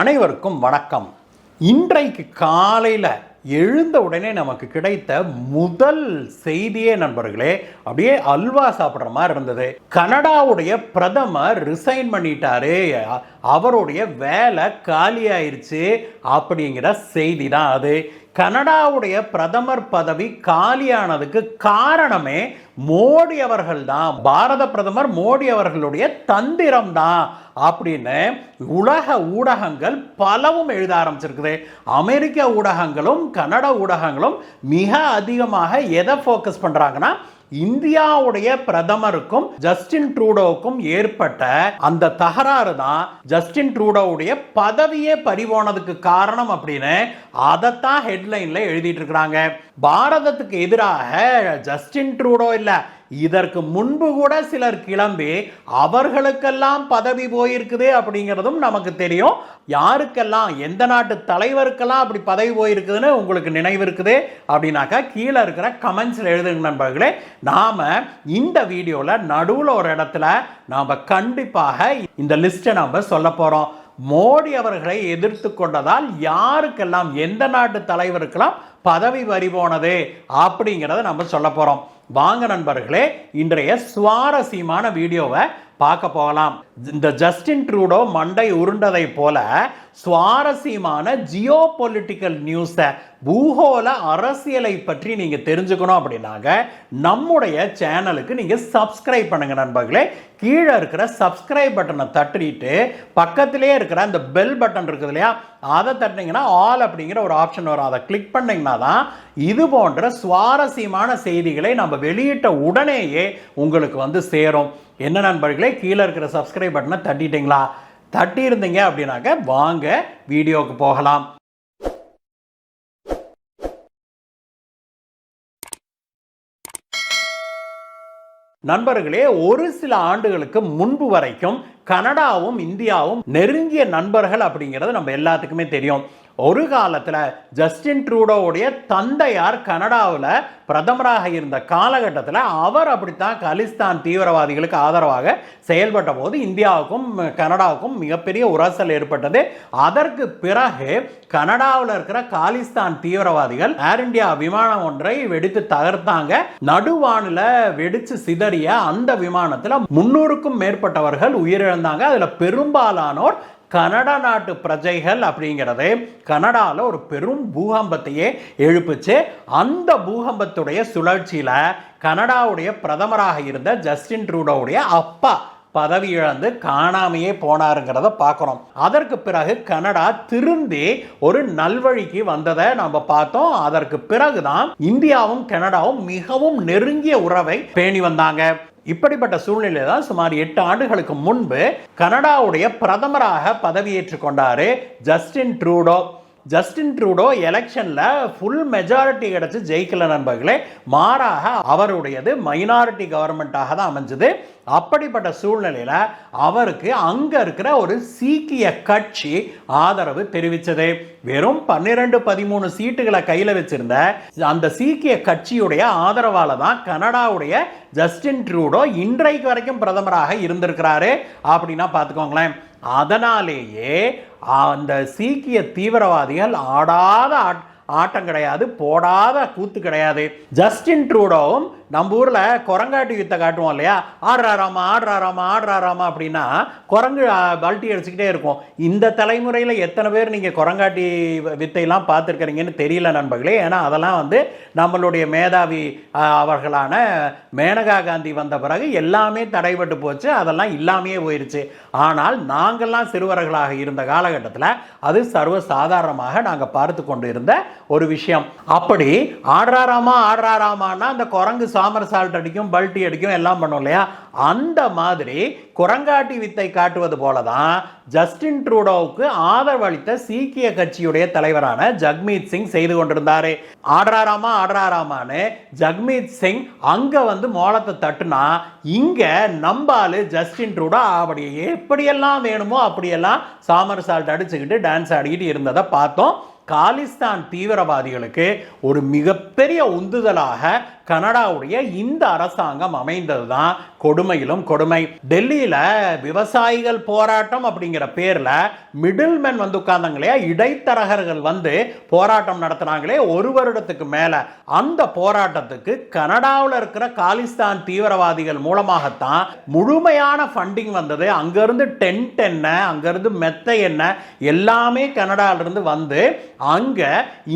அனைவருக்கும் வணக்கம். இன்றைக்கு காலையில் எழுந்த உடனே நமக்கு கிடைத்த முதல் செய்தியே நண்பர்களே அப்படியே அல்வா சாப்பிட்ற மாதிரி இருந்தது. கனடாவுடைய பிரதமர் ரிசைன் பண்ணிட்டாரு, அவருடைய வேலை காலி ஆயிடுச்சு அப்படிங்கிற செய்தி தான் அது. கனடாவுடைய பிரதமர் பதவி காலியானதுக்கு காரணமே மோடி அவர்கள் தான், பாரத பிரதமர் மோடி அவர்களுடைய தந்திரம் தான் அப்படின்னு உலக ஊடகங்கள் பலவும் எழுத ஆரம்பிச்சிருக்குது. அமெரிக்க ஊடகங்களும் கனடா ஊடகங்களும் மிக அதிகமாக எதை ஃபோக்கஸ் பண்றாங்கன்னா, இந்தியாவுடைய பிரதமருக்கும் ஜஸ்டின் ட்ரூடோவுக்கும் ஏற்பட்ட அந்த தகராறு தான் ஜஸ்டின் ட்ரூடோவுடைய பதவியே பறிபோனதுக்கு காரணம் அப்படின்னு அதைத்தான் ஹெட்லைன்ல எழுதிட்டு இருக்கிறாங்க. பாரதத்துக்கு எதிராக ஜஸ்டின் ட்ரூடோ இல்ல, இதற்கு முன்பு கூட சிலர் கிளம்பி அவர்களுக்கெல்லாம் பதவி போயிருக்குது அப்படிங்கிறதும் நமக்கு தெரியும். யாருக்கெல்லாம், எந்த நாட்டு தலைவருக்கெல்லாம் அப்படி பதவி போயிருக்குதுன்னு உங்களுக்கு நினைவு இருக்குது அப்படின்னாக்கா கீழே இருக்கிற கமெண்ட்ஸில் எழுதுங்க நண்பர்களே. நாம இந்த வீடியோவில் நடுவில் ஒரு இடத்துல நாம் கண்டிப்பாக இந்த லிஸ்ட்டை நாம் சொல்ல போகிறோம். மோடி அவர்களை எதிர்த்து கொண்டதால் யாருக்கெல்லாம், எந்த நாட்டு தலைவருக்கெல்லாம் பதவி பறிபோனது அப்படிங்கிறத நம்ம சொல்ல போகிறோம். வாங்க நண்பர்களே, இன்றைய சுவாரஸ்யமான வீடியோவை பார்க்க போகலாம். இந்த ஜஸ்டின் ட்ரூடோ மண்டை உருண்டதை போல சுவாரஸ்யமான ஜியோ பொலிட்டிக்கல் நியூஸை, பூகோள அரசியலை பற்றி நீங்க தெரிஞ்சுக்கணும் அப்படின்னாங்க நம்முடைய சேனலுக்கு நீங்க சப்ஸ்கிரைப் பண்ணுங்க நண்பர்களே. கீழே இருக்கிற சப்ஸ்கிரைப் பட்டனை தட்டிட்டு பக்கத்திலேயே இருக்கிற அந்த பெல் பட்டன் இருக்குது இல்லையா, அதை தட்டினீங்கன்னா ஆல் அப்படிங்கிற ஒரு ஆப்ஷன் வரும். அதை கிளிக் பண்ணீங்கன்னா தான் இது போன்ற சுவாரஸ்யமான செய்திகளை நம்ம வெளியிட்ட உடனேயே உங்களுக்கு வந்து சேரும். என்ன நண்பர்களே, கீழே இருக்கிற சப்ஸ்கிரைப் பட்டனை தட்டிட்டீங்களா? தட்டி இருந்தீங்க அப்படின்னாக்க வாங்க வீடியோக்கு போகலாம். நண்பர்களே, ஒரு சில ஆண்டுகளுக்கு முன்பு வரைக்கும் கனடாவும் இந்தியாவும் நெருங்கிய நண்பர்கள் அப்படிங்கிறது நம்ம எல்லாத்துக்குமே தெரியும். ஒரு காலத்தில் ஜஸ்டின் ட்ரூடோவுடைய தந்தையார் கனடாவில் பிரதமராக இருந்த காலகட்டத்தில் அவர் அப்படித்தான் காலிஸ்தான் தீவிரவாதிகளுக்கு ஆதரவாக செயல்பட்ட போது இந்தியாவுக்கும் கனடாவுக்கும் மிகப்பெரிய உரசல் ஏற்பட்டது. அதற்கு பிறகு கனடாவில் இருக்கிற காலிஸ்தான் தீவிரவாதிகள் ஏர் இந்தியா விமானம் ஒன்றை வெடித்து தகர்த்தாங்க. நடுவானில் வெடிச்சு சிதறிய அந்த விமானத்தில் 300க்கும் மேற்பட்டவர்கள் உயிரிழந்தாங்க. அதில் பெரும்பாலானோர் கனடா நாட்டு பிரஜைகள் அப்படிங்கிறது கனடாவில் ஒரு பெரும் பூகம்பத்தையே எழுப்புச்சு. அந்த பூகம்பத்துடைய சுழற்சியில் கனடாவுடைய பிரதமராக இருந்த ஜஸ்டின் ட்ரூடோவுடைய அப்பா பதவி இழந்து காணாமையே போனாருங்கிறத பார்க்கிறோம். அதற்கு பிறகு கனடா திருந்தி ஒரு நல்வழிக்கு வந்ததை நம்ம பார்த்தோம். அதற்கு பிறகுதான் இந்தியாவும் கனடாவும் மிகவும் நெருங்கிய உறவை பேணி வந்தாங்க. இப்படிப்பட்ட சூழ்நிலை தான் சுமார் 8 ஆண்டுகளுக்கு முன்பு கனடாவுடைய பிரதமராக பதவியேற்றுக் கொண்டாரு ஜஸ்டின் ட்ரூடோ. ஜஸ்டின் ட்ரூடோ எலெக்ஷன்ல ஃபுல் மெஜாரிட்டி கிடைச்சு ஜெயிக்கல நண்பர்களே, மாறாக அவருடையது மைனாரிட்டி கவர்மெண்டாக தான் அமைஞ்சது. அப்படிப்பட்ட சூழ்நிலையில அவருக்கு அங்க இருக்கிற ஒரு சீக்கிய கட்சி ஆதரவு தெரிவித்தது. வெறும் 12-13 சீட்டுகளை கையில வச்சிருந்த அந்த சீக்கிய கட்சியுடைய ஆதரவால தான் கனடாவுடைய ஜஸ்டின் ட்ரூடோ இன்றைக்கு வரைக்கும் பிரதமராக இருந்திருக்கிறாரு அப்படின்னா பார்த்துக்கோங்களேன். அதனாலேயே அந்த சீக்கிய தீவிரவாதிகள் ஆடாத ஆட்டம் கிடையாது, போடாத கூத்து கிடையாது. ஜஸ்டின் ட்ரூடோவும் நம்ம ஊர்ல குரங்காட்டி வித்தை காட்டுவோம் இல்லையா, ஆடுறாராமா ஆடுறாராமா ஆடுறாராமா அப்படின்னா குரங்கு பல்ட்டி அடிச்சுக்கிட்டே இருக்கும். இந்த தலைமுறையில் எத்தனை பேர் நீங்க குரங்காட்டி வித்தையெல்லாம் பார்த்துருக்கிறீங்கன்னு தெரியல நண்பர்களே. ஏன்னா அதெல்லாம் வந்து நம்மளுடைய மேதாவி அவர்களான மேனகா காந்தி வந்த பிறகு எல்லாமே தடைபட்டு போச்சு, அதெல்லாம் இல்லாமையே போயிருச்சு. ஆனால் நாங்கள்லாம் சிறுவர்களாக இருந்த காலகட்டத்தில் அது சர்வ சாதாரணமாக நாங்கள் பார்த்து கொண்டு இருந்த ஒரு விஷயம். அப்படி ஆடுறாராமா ஆடுறாராமான்னா அந்த குரங்கு சாமர் சால்ட் அடிக்கும், பல்ட்டி அடிக்கும், எல்லாம் பண்ணும் இல்லையா, அந்த மாதிரி குரங்காட்டி வித்தை காட்டுவது போலதான் ஜஸ்டின் ட்ரூடோவுக்கு ஆதரவளித்த சீக்கிய கட்சியுடைய தலைவரான ஜக்மீத் சிங் செய்து கொண்டிருந்தாரு. ஆடுறாராமா ஆடுறாராமான்னு ஜக்மீத் சிங் அங்க வந்து மோளத்தை தட்டுனா, இங்க நம்பாலு ஜஸ்டின் ட்ரூடோ அப்படி எப்படியெல்லாம் வேணுமோ அப்படியெல்லாம் சாமர் சால்ட் அடிச்சுக்கிட்டு டான்ஸ் ஆடிக்கிட்டு இருந்ததை பார்த்தோம். காலிஸ்தான் தீவிரவாதிகளுக்கு ஒரு மிகப்பெரிய உந்துதலாக கனடாவுடைய இந்த அரசாங்கம் அமைந்ததுதான் கொடுமையிலும் கொடுமை. டெல்லியில விவசாயிகள் போராட்டம் அப்படிங்கிற பேர்ல மிடில்மேன் வந்து உட்கார்ந்தாங்களே, இடைத்தரகர்கள் வந்து போராட்டம் நடத்தினாங்களே ஒரு வருடத்துக்கு மேல. அந்த போராட்டத்துக்கு கனடாவில் இருக்கிற காலிஸ்தான் தீவிரவாதிகள் மூலமாகத்தான் முழுமையான ஃபண்டிங் வந்தது. அங்கிருந்து டென்ட் என்ன, அங்கிருந்து மெத்தை என்ன, எல்லாமே கனடாவிலிருந்து வந்து அங்க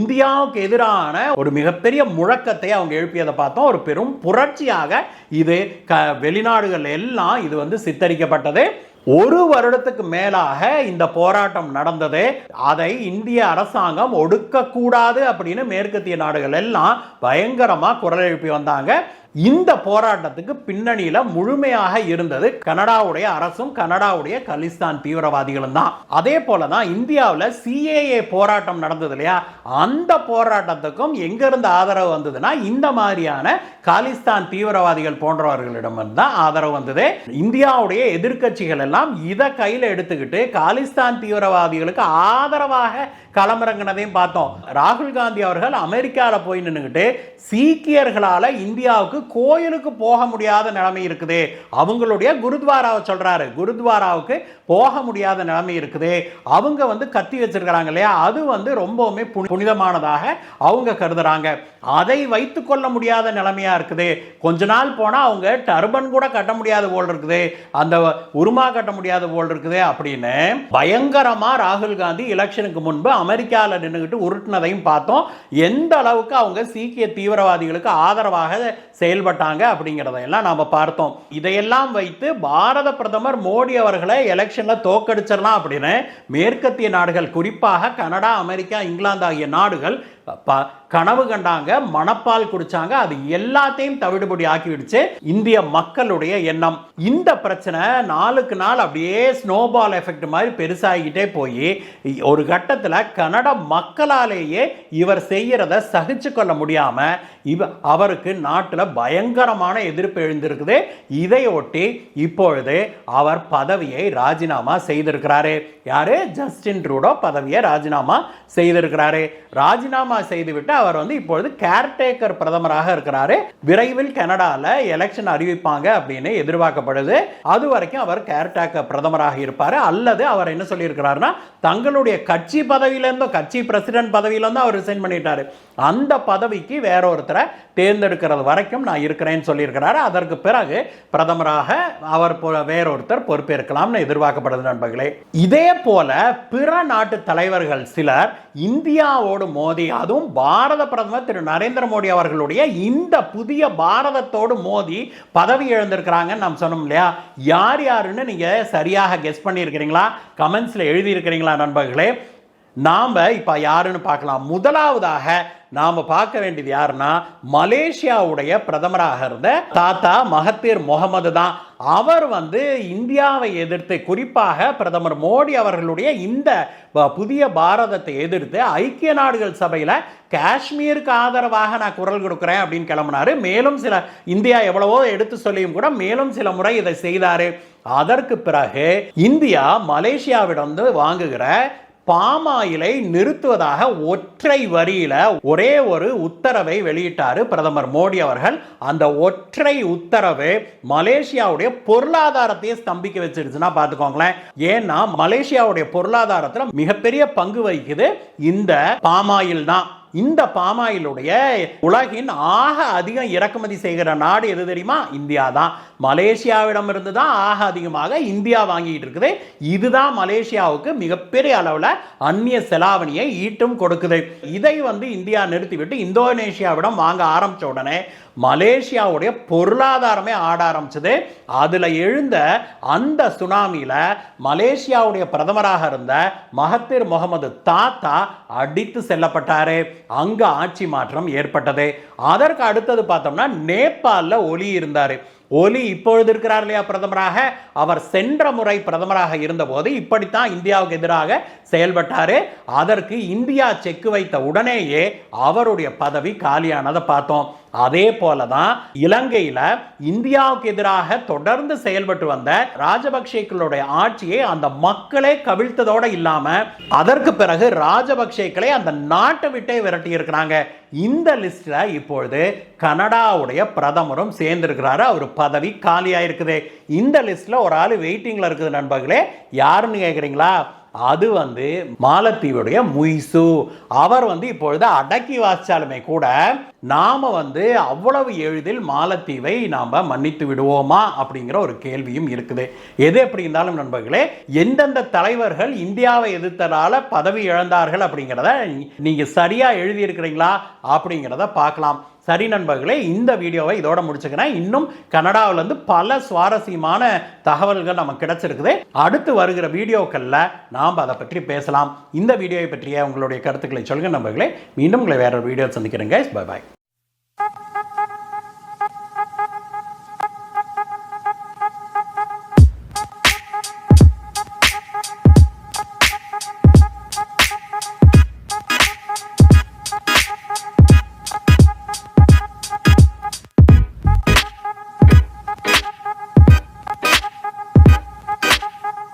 இந்தியாவுக்கு எதிரான ஒரு மிகப்பெரிய முழக்கத்தை அவங்க எழுப்பியதை பார்த்தோம். ஒரு பெரும் புரட்சியாக இது வெளிநாடுகள் எல்லாம் இது வந்து சித்தரிக்கப்பட்டது. ஒரு வருடத்துக்கு மேலாக இந்த போராட்டம் நடந்தது. அதை இந்திய அரசாங்கம் ஒடுக்கக்கூடாது அப்படின்னு மேற்கத்திய நாடுகள் எல்லாம் பயங்கரமா குரல் எழுப்பி வந்தாங்க. இந்த போராட்டத்துக்கு பின்னணியில முழுமையாக இருந்தது கனடாவுடைய அரசும் கனடாவுடைய காலிஸ்தான் தீவிரவாதிகளும் தான். அதே போலதான் இந்தியாவில் சிஏஏ போராட்டம் நடந்தது இல்லையா, அந்த போராட்டத்துக்கும் எங்க இருந்து ஆதரவு வந்ததுன்னா இந்த மாதிரியான காலிஸ்தான் தீவிரவாதிகள் போன்றவர்களிடம் தான் ஆதரவு வந்தது. இந்தியாவுடைய எதிர்க்கட்சிகள் எல்லாம் இதை கையில் எடுத்துக்கிட்டு காலிஸ்தான் தீவிரவாதிகளுக்கு ஆதரவாக களமிறங்கினதையும் பார்த்தோம். ராகுல் காந்தி அவர்கள் அமெரிக்காவில் போய் நின்றுகிட்டு சீக்கியர்களால இந்தியாவுக்கு கோயிலுக்கு போக முடியாத நிலைமை இருக்குது, அவங்களுடைய குருத்வாராவை சொல்றாரு, குருத்வாராவுக்கு போக முடியாத நிலைமை இருக்குது, அவங்க வந்து கத்தி வச்சிருக்கிறாங்க இல்லையா, அது வந்து ரொம்பவுமே புனிதமானதாக அவங்க கருதுறாங்க, அதை வைத்துக் கொள்ள முடியாத நிலைமையா இருக்குது, கொஞ்ச நாள் போனா அவங்க டர்பன் கூட கட்ட முடியாது போல் இருக்குது, அந்த உருமா கட்ட முடியாது போல் இருக்குது அப்படின்னு பயங்கரமா ராகுல் காந்தி எலெக்ஷனுக்கு முன்பு அமெரிக்காவில் நின்றுகிட்டு உருட்டினதையும் பார்த்தோம். எந்த அளவுக்கு அவங்க சீக்கிய தீவிரவாதிகளுக்கு ஆதரவாக செயல்பட்டாங்க அப்படிங்கிறதையெல்லாம் நாம பார்த்தோம். இதையெல்லாம் வைத்து பாரத பிரதமர் மோடி அவர்களை எலெக்ஷன்ல தோக்கடிச்சிடலாம் அப்படின்னு மேற்கத்திய நாடுகள், குறிப்பாக கனடா, அமெரிக்கா, இங்கிலாந்து ஆகிய நாடுகள் கனவு கண்டாங்க, மணப்பால் குடிச்சாங்க. அது எல்லாத்தையும் தவிடுபடி ஆக்கிவிடுச்சு இந்திய மக்களுடைய எண்ணம். இந்த பிரச்சனை நாளுக்கு நாள் அப்படியே ஸ்னோபால் எஃபெக்ட் மாதிரி பெருசாகிட்டே போய் ஒரு கட்டத்தில் கனடா மக்களாலேயே இவர் செய்யறத சகிச்சு கொள்ள முடியாம அவருக்கு நாட்டில் பயங்கரமான எதிர்ப்பு எழுந்திருக்குது. இதையொட்டி இப்பொழுது அவர் பதவியை ராஜினாமா செய்திருக்கிறாரு. யாரு? ஜஸ்டின் ட்ரூடோ பதவியை ராஜினாமா செய்திருக்கிறாரு. ராஜினாமா செய்துவிட்டு அவர் வந்து இப்பொழுது கேர்டேக்கர் பிரதமராக இருக்கிறாரு. விரைவில் கனடால எலெக்ஷன் அறிவிப்பாங்க அப்படின்னு எதிர்பார்க்கப்படுது. அது வரைக்கும் அவர் கேர்டேக்கர் பிரதமராக இருப்பாரு. அல்லது அவர் என்ன சொல்லி இருக்கிறாருன்னா, தங்களுடைய கட்சி பதவியிலிருந்தோ, கட்சி பிரசிடென்ட் பதவியிலிருந்தோ அவர் ரிசைன் பண்ணிட்டாரு, அந்த பதவிக்கு வேற ஒருத்தரை தேர்ந்தெடுக்கிறது வரைக்கும் நான் இருக்கிறேன்னு சொல்லியிருக்கிறாரு. அதற்கு பிறகு பிரதமராக அவர் வேறொருத்தர் பொறுப்பேற்கலாம்னு எதிர்பார்க்கப்படுது நண்பர்களே. இதே போல பிற நாட்டு தலைவர்கள் சிலர் இந்தியாவோடு மோதி, அதுவும் பாரத பிரதமர் திரு நரேந்திர மோடி அவர்களுடைய இந்த புதிய பாரதத்தோடு மோதி பதவி இழந்திருக்கிறாங்கன்னு நாம் சொன்னோம் இல்லையா. யார் யாருன்னு நீங்க சரியாக கெஸ் பண்ணியிருக்கிறீங்களா? கமெண்ட்ஸ்ல எழுதி இருக்கிறீங்களா நண்பர்களே? நாம இப்ப யாருன்னு பார்க்கலாம். முதலாவதாக நாம பார்க்க வேண்டியது யாருன்னா, மலேசியாவுடைய பிரதமராக இருந்த தாத்தா மகத்தீர் முகமது தான். அவர் வந்து இந்தியாவை எதிர்த்து, குறிப்பாக பிரதமர் மோடி அவர்களுடைய இந்த புதிய பாரதத்தை எதிர்த்து ஐக்கிய நாடுகள் சபையில காஷ்மீருக்கு ஆதரவாக நான் குரல் கொடுக்கிறேன் அப்படின்னு கிளம்பினாரு. மேலும் சில இந்தியா எவ்வளவோ எடுத்து சொல்லியும் கூட மேலும் சில முறை இதை செய்தாரு. அதற்கு பிறகு இந்தியா மலேசியாவிடம் வாங்குகிற பாமாயிலை நிறுத்துவதாக ஒற்றை வரியில ஒரே ஒரு உத்தரவை வெளியிட்டாரு பிரதமர் மோடி அவர்கள். அந்த ஒற்றை உத்தரவு மலேசியாவுடைய பொருளாதாரத்தையே ஸ்தம்பிக்க வச்சிருச்சுன்னா பாத்துக்கோங்களேன். ஏன்னா மலேசியாவுடைய பொருளாதாரத்தில் மிகப்பெரிய பங்கு வகிக்குது இந்த பாமாயில் தான். இந்த பாமாயிலுடைய உலகின் ஆக அதிகம் இறக்குமதி செய்கிற நாடு எது தெரியுமா? இந்தியா தான். மலேசியாவிடம் இருந்து தான் ஆக அதிகமாக இந்தியா வாங்கிட்டு இருக்குது. இதுதான் மலேசியாவுக்கு மிகப்பெரிய அளவில் அந்நிய செலாவணியை ஈட்டும் கொடுக்குது. இதை வந்து இந்தியா நிறுத்திவிட்டு இந்தோனேஷியாவிடம் வாங்க ஆரம்பிச்ச உடனே மலேசியாவுடைய பொருளாதாரமே ஆட ஆரம்பிச்சது. அதுல எழுந்த அந்த சுனாமியில மலேசியாவுடைய பிரதமராக இருந்த மகத்தீர் முகமது தாத்தா அடித்து செல்லப்பட்டாரு. அங்க ஆட்சி மாற்றம் ஏற்பட்டது. அதற்கு அடுத்தது பார்த்தோம்னா நேபாளில் ஒலி இருந்தாரு. ஒலி இப்பொழுது இருக்கிறார் இல்லையா பிரதமராக, அவர் சென்ற முறை பிரதமராக இருந்தபோது இப்படித்தான் இந்தியாவுக்கு எதிராக செயல்பட்டாரு. அதற்கு இந்தியா செக் வைத்த உடனேயே அவருடைய பதவி காலியானதை பார்த்தோம். அதே போலதான் இலங்கையில இந்தியாவுக்கு எதிராக தொடர்ந்து செயல்பட்டு வந்த ராஜபக்சேக்களுடைய ஆட்சியை அந்த மக்களே கவிழ்த்ததோட இல்லாம அதற்கு பிறகு ராஜபக்சேக்களை அந்த நாட்டை விட்டே விரட்டி இருக்கிறாங்க. இந்த லிஸ்ட்ல இப்பொழுது கனடாவுடைய பிரதமரும் சேர்ந்திருக்கிறாரு. அவர் பதவி காலியா இருக்குது. இந்த லிஸ்ட்ல ஒரு ஆள் வெயிட்டிங்ல இருக்குது நண்பர்களே. யாருன்னு கேக்குறீங்களா? அது மாலத்தீவுடைய முய்சு. அவர் இப்பொழுது அடக்கி வாசிச்சாலுமே கூட நாம அவ்வளவு எளிதில் மாலத்தீவை நாம மன்னித்து விடுவோமா அப்படிங்கிற ஒரு கேள்வியும் இருக்குது. எது எப்படி இருந்தாலும் நண்பர்களே, எந்தெந்த தலைவர்கள் இந்தியாவை எதிர்த்ததால பதவி இழந்தார்கள் அப்படிங்கிறத நீங்க சரியா எழுதி இருக்கிறீங்களா அப்படிங்கிறத பார்க்கலாம். சரி நண்பர்களே, இந்த வீடியோவை இதோட முடிச்சுக்கிறேன். இன்னும் கனடாவிலிருந்து பல சுவாரஸ்யமான தகவல்கள் நமக்கு கிடைச்சிருக்குது. அடுத்து வருகிற வீடியோக்கள்ல நாம் அதை பற்றி பேசலாம். இந்த வீடியோவை பற்றிய உங்களுடைய கருத்துக்களை சொல்லுங்க நண்பர்களே. மீண்டும் உங்களை வேற வீடியோ சந்திக்கிறேங்க. Bye bye.